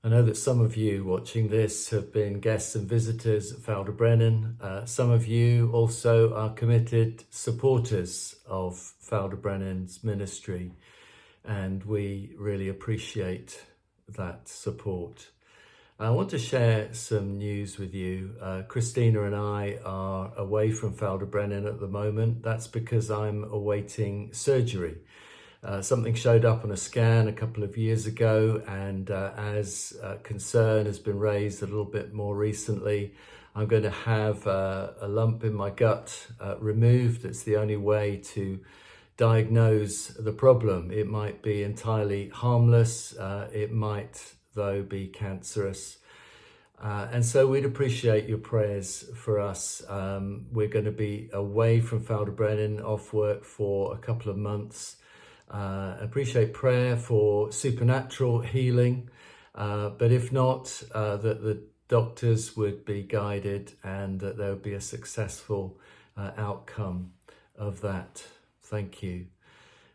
I know that some of you watching this have been guests and visitors at Felder Brennan. Some of you also are committed supporters of Felder Brennan's ministry, and we really appreciate that support. I want to share some news with you. Christina and I are away from Felder Brennan at the moment. That's because I'm awaiting surgery. Something showed up on a scan a couple of years ago, and as concern has been raised a little bit more recently, I'm going to have a lump in my gut removed. It's the only way to diagnose the problem. It might be entirely harmless. It might, though, be cancerous. And so we'd appreciate your prayers for us. We're going to be away from Felder Brennan, off work for a couple of months. Appreciate prayer for supernatural healing, but if not, that the doctors would be guided and that there would be a successful outcome of that. Thank you.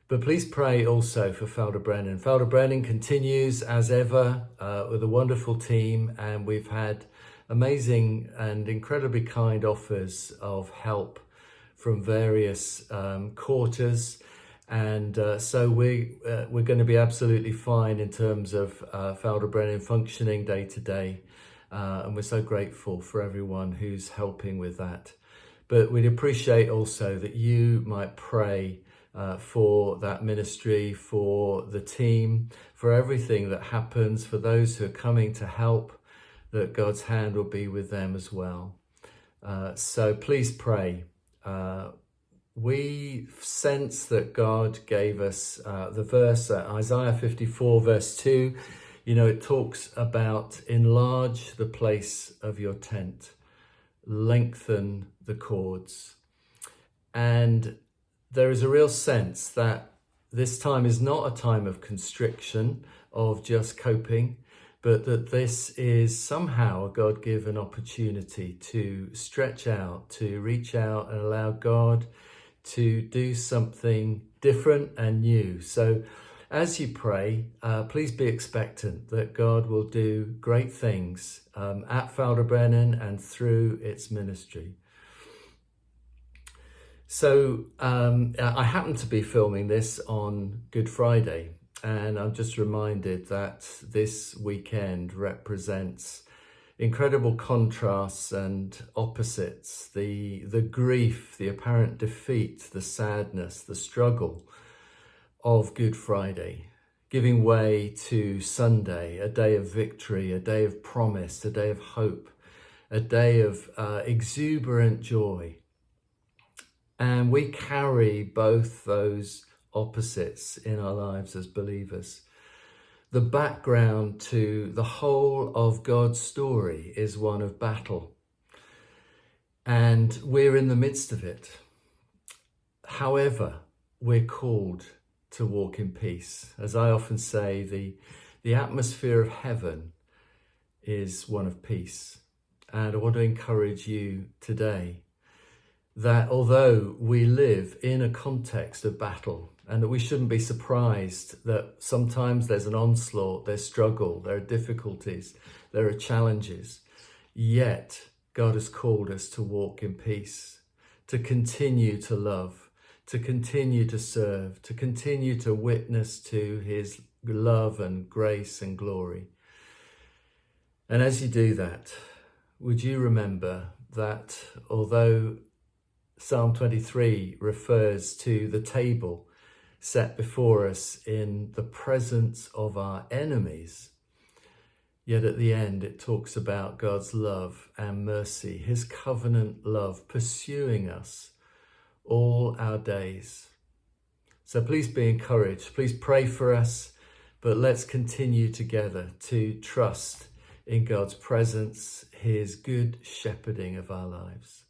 But please pray also for Felder Brennan. Felder Brennan continues as ever with a wonderful team, and we've had amazing and incredibly kind offers of help from various quarters. And so we're going to be absolutely fine in terms of Felder Brennan functioning day to day. And we're so grateful for everyone who's helping with that. But we'd appreciate also that you might pray for that ministry, for the team, for everything that happens, for those who are coming to help, that God's hand will be with them as well. So please pray. We sense that God gave us the verse, Isaiah 54 verse 2, it talks about enlarge the place of your tent, lengthen the cords. And there is a real sense that this time is not a time of constriction, of just coping, but that this is somehow a God-given opportunity to stretch out, to reach out and allow God to do something different and new. So as you pray, please be expectant that God will do great things at Felder Brennan and through its ministry. So I happen to be filming this on Good Friday, and I'm just reminded that this weekend represents incredible contrasts and opposites, the grief, the apparent defeat, the sadness, the struggle of Good Friday, giving way to Sunday, a day of victory, a day of promise, a day of hope, a day of exuberant joy. And we carry both those opposites in our lives as believers. The background to the whole of God's story is one of battle, and we're in the midst of it. However, we're called to walk in peace. As I often say, the atmosphere of heaven is one of peace. And I want to encourage you today that although we live in a context of battle, and that we shouldn't be surprised that sometimes there's an onslaught, there's struggle, there are difficulties, there are challenges. Yet God has called us to walk in peace, to continue to love, to continue to serve, to continue to witness to his love and grace and glory. And as you do that, would you remember that although Psalm 23 refers to the table set before us in the presence of our enemies, yet at the end it talks about God's love and mercy, his covenant love pursuing us all our days. So please be encouraged, please pray for us, but let's continue together to trust in God's presence, his good shepherding of our lives.